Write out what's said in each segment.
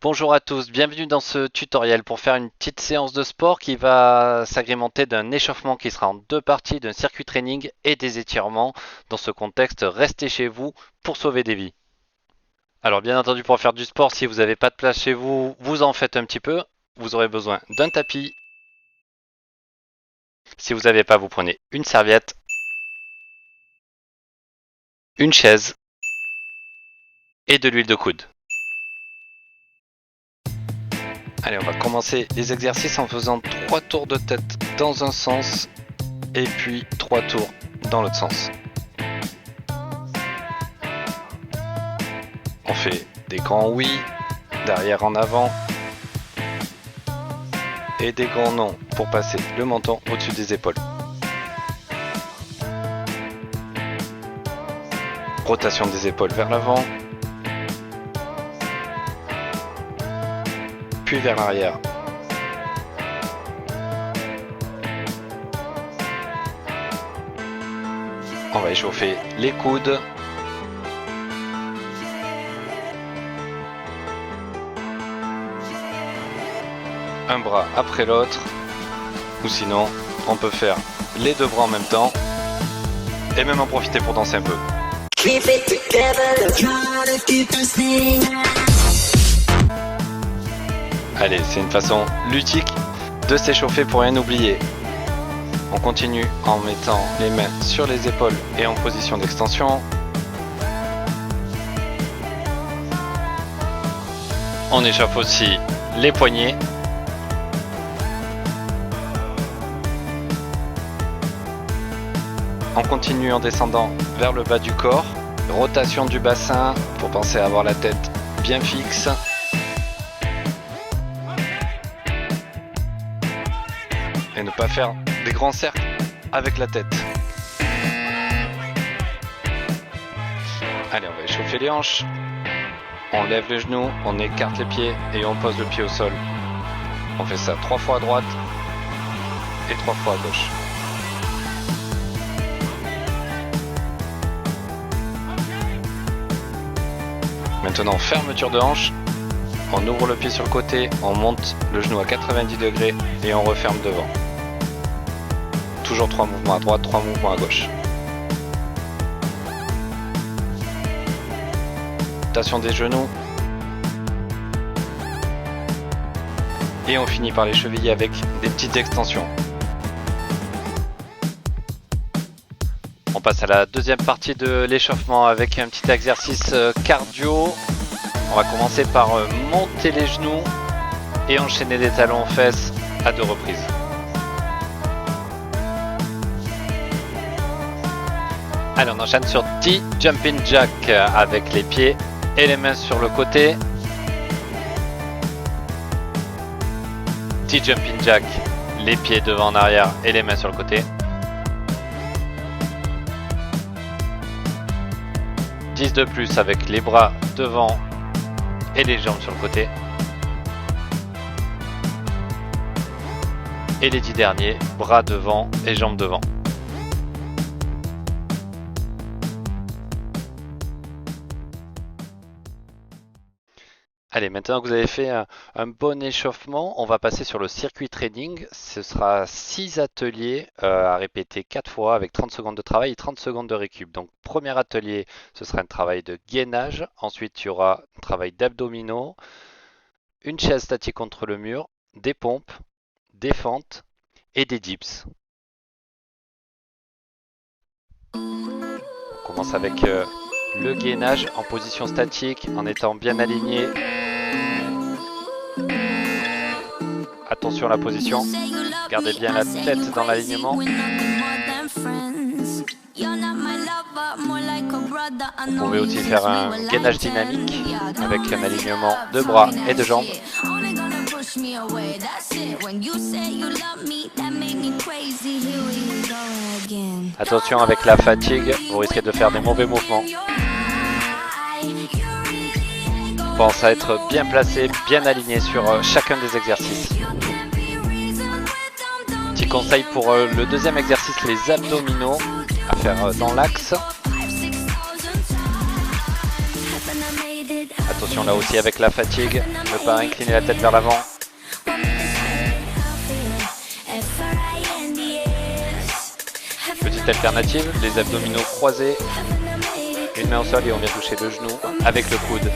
Bonjour à tous, bienvenue dans ce tutoriel pour faire une petite séance de sport qui va s'agrémenter d'un échauffement qui sera en deux parties, d'un circuit training et des étirements. Dans ce contexte, restez chez vous pour sauver des vies. Alors bien entendu pour faire du sport, si vous n'avez pas de place chez vous, vous en faites un petit peu. Vous aurez besoin d'un tapis. Si vous n'avez pas, vous prenez une serviette, une chaise et de l'huile de coude. Allez, on va commencer les exercices en faisant 3 tours de tête dans un sens et puis 3 tours dans l'autre sens. On fait des grands oui, d'arrière en avant et des grands non pour passer le menton au-dessus des épaules. Rotation des épaules vers l'avant, puis vers l'arrière. On va échauffer les coudes. Un bras après l'autre, ou sinon on peut faire les deux bras en même temps et même en profiter pour danser un peu. Allez, c'est une façon ludique de s'échauffer pour rien oublier. On continue en mettant les mains sur les épaules et en position d'extension. On échauffe aussi les poignets. On continue en descendant vers le bas du corps. Rotation du bassin pour penser à avoir la tête bien fixe. Et ne pas faire des grands cercles avec la tête. Allez, on va échauffer les hanches. On lève les genoux, on écarte les pieds et on pose le pied au sol. On fait ça 3 fois à droite et 3 fois à gauche. Maintenant, fermeture de hanche. On ouvre le pied sur le côté, on monte le genou à 90 degrés et on referme devant. Toujours 3 mouvements à droite, 3 mouvements à gauche. Rotation des genoux. Et on finit par les chevilles avec des petites extensions. On passe à la deuxième partie de l'échauffement avec un petit exercice cardio. On va commencer par monter les genoux et enchaîner des talons aux fesses à 2 reprises. Allez, on enchaîne sur T Jumping Jack avec les pieds et les mains sur le côté. T Jumping Jack, les pieds devant en arrière et les mains sur le côté. 10 de plus avec les bras devant et les jambes sur le côté. Et les 10 derniers, bras devant et jambes devant. Allez, maintenant que vous avez fait un bon échauffement, on va passer sur le circuit training. Ce sera 6 ateliers à répéter 4 fois avec 30 secondes de travail et 30 secondes de récup. Donc, premier atelier, ce sera un travail de gainage. Ensuite, il y aura un travail d'abdominaux, une chaise statique contre le mur, des pompes, des fentes et des dips. On commence avec le gainage en position statique en étant bien aligné. Attention à la position, gardez bien la tête dans l'alignement. Vous pouvez aussi faire un gainage dynamique avec un alignement de bras et de jambes. Attention avec la fatigue, vous risquez de faire des mauvais mouvements. Pense à être bien placé, bien aligné sur chacun des exercices. Petit conseil pour le deuxième exercice, les abdominaux, à faire dans l'axe. Attention là aussi avec la fatigue, ne pas incliner la tête vers l'avant. Petite alternative, les abdominaux croisés. Une main au sol et on vient toucher le genou avec le coude.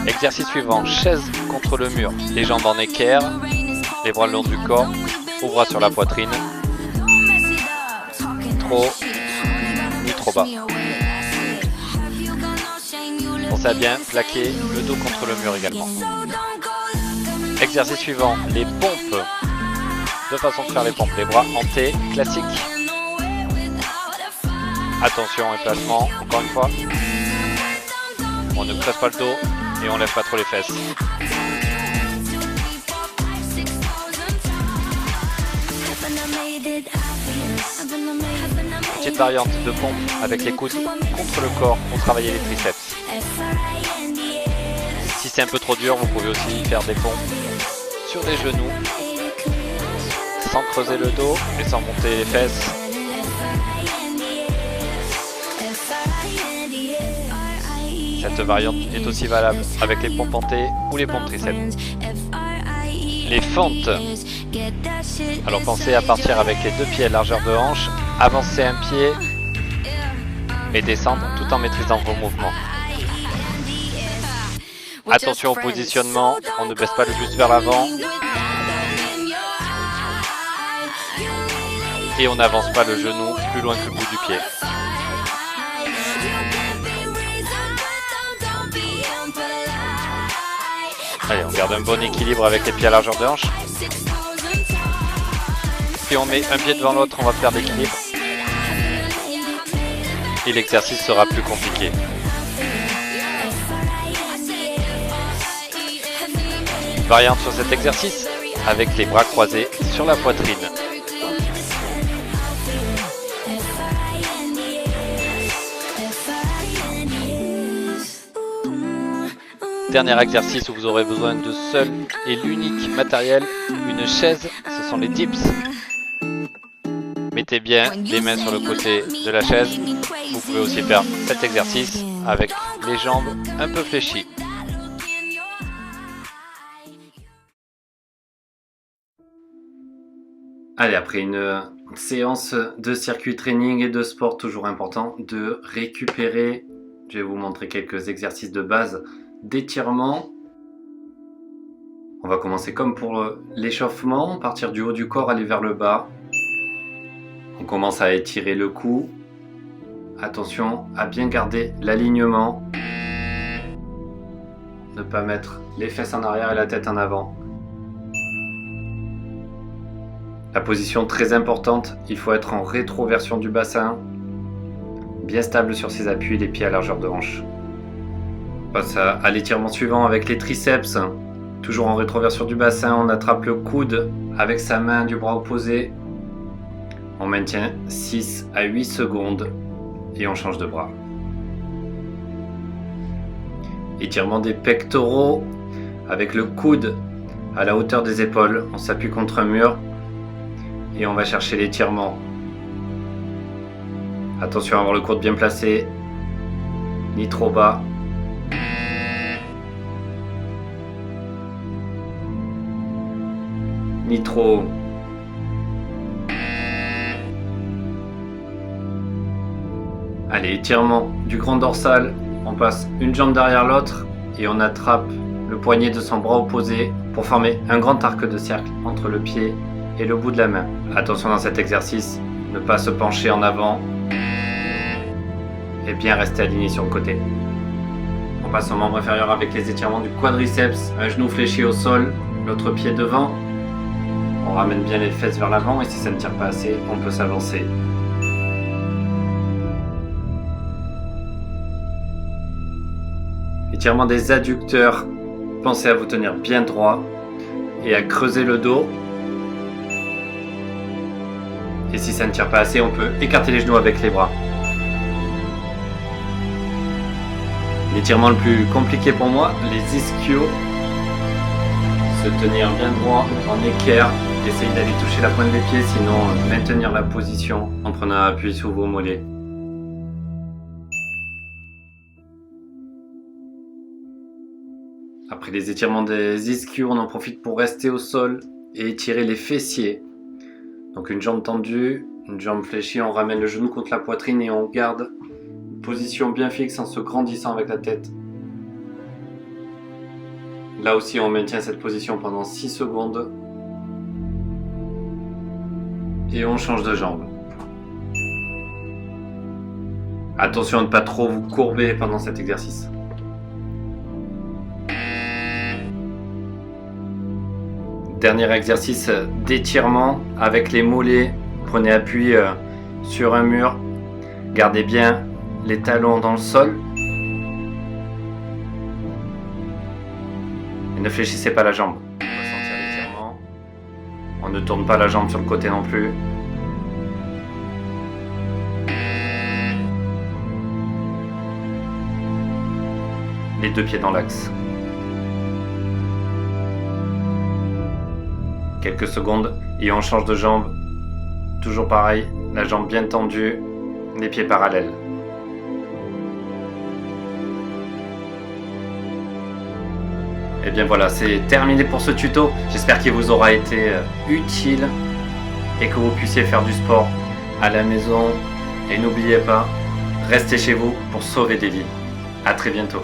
Exercice suivant, chaise contre le mur. Les jambes en équerre, les bras le long du corps, ou bras sur la poitrine. Trop, ni trop bas. Pensez à bien plaquer le dos contre le mur également. Exercice suivant, les pompes. Deux façons de faire les pompes. Les bras en T, classique. Attention, emplacement, encore une fois. On ne creuse pas le dos et on lève pas trop les fesses. Petite variante de pompe avec les coudes contre le corps pour travailler les triceps. Si c'est un peu trop dur, vous pouvez aussi faire des pompes sur les genoux, sans creuser le dos et sans monter les fesses. Cette variante est aussi valable avec les pompes en T ou les pompes triceps. Les fentes. Alors pensez à partir avec les deux pieds à largeur de hanche, avancer un pied et descendre tout en maîtrisant vos mouvements. Attention au positionnement, on ne baisse pas le buste vers l'avant. Et on n'avance pas le genou plus loin que le bout du pied. Allez, on garde un bon équilibre avec les pieds à largeur de hanche. Si on met un pied devant l'autre, on va perdre l'équilibre. Et l'exercice sera plus compliqué. Variante sur cet exercice avec les bras croisés sur la poitrine. Dernier exercice où vous aurez besoin de seul et l'unique matériel, une chaise, ce sont les dips. Mettez bien les mains sur le côté de la chaise. Vous pouvez aussi faire cet exercice avec les jambes un peu fléchies. Allez, après une séance de circuit training et de sport, toujours important de récupérer. Je vais vous montrer quelques exercices de base d'étirement. On va commencer comme pour l'échauffement, partir du haut du corps, aller vers le bas. On commence à étirer le cou. Attention à bien garder l'alignement. Ne pas mettre les fesses en arrière et la tête en avant. La position très importante, il faut être en rétroversion du bassin, bien stable sur ses appuis, les pieds à largeur de hanche. On passe à l'étirement suivant avec les triceps. Toujours en rétroversion du bassin, on attrape le coude avec sa main du bras opposé. On maintient 6 à 8 secondes et on change de bras. Étirement des pectoraux avec le coude à la hauteur des épaules. On s'appuie contre un mur et on va chercher l'étirement. Attention à avoir le coude bien placé, ni trop bas. Ni trop haut. Allez, étirement du grand dorsal. On passe une jambe derrière l'autre et on attrape le poignet de son bras opposé pour former un grand arc de cercle entre le pied et le bout de la main. Attention dans cet exercice, ne pas se pencher en avant et bien rester aligné sur le côté. On passe au membre inférieur avec les étirements du quadriceps, un genou fléchi au sol, l'autre pied devant. On ramène bien les fesses vers l'avant et si ça ne tire pas assez, on peut s'avancer. Étirement des adducteurs, pensez à vous tenir bien droit et à creuser le dos. Et si ça ne tire pas assez, on peut écarter les genoux avec les bras. L'étirement le plus compliqué pour moi, les ischios. Se tenir bien droit en équerre Essayez d'aller toucher la pointe des pieds, sinon maintenir la position en prenant appui sur vos mollets. Après les étirements des ischios, on en profite pour rester au sol et étirer les fessiers. Donc une jambe tendue, une jambe fléchie, on ramène le genou contre la poitrine et on garde une position bien fixe en se grandissant avec la tête. Là aussi, on maintient cette position pendant 6 secondes. Et on change de jambe. Attention à ne pas trop vous courber pendant cet exercice. Dernier exercice d'étirement avec les mollets. Prenez appui sur un mur. Gardez bien les talons dans le sol. Et ne fléchissez pas la jambe. On va sentir l'étirement. On ne tourne pas la jambe sur le côté non plus. Les deux pieds dans l'axe. Quelques secondes et on change de jambe. Toujours pareil, la jambe bien tendue, les pieds parallèles. Et bien voilà, c'est terminé pour ce tuto. J'espère qu'il vous aura été utile et que vous puissiez faire du sport à la maison. Et n'oubliez pas, restez chez vous pour sauver des vies. À très bientôt.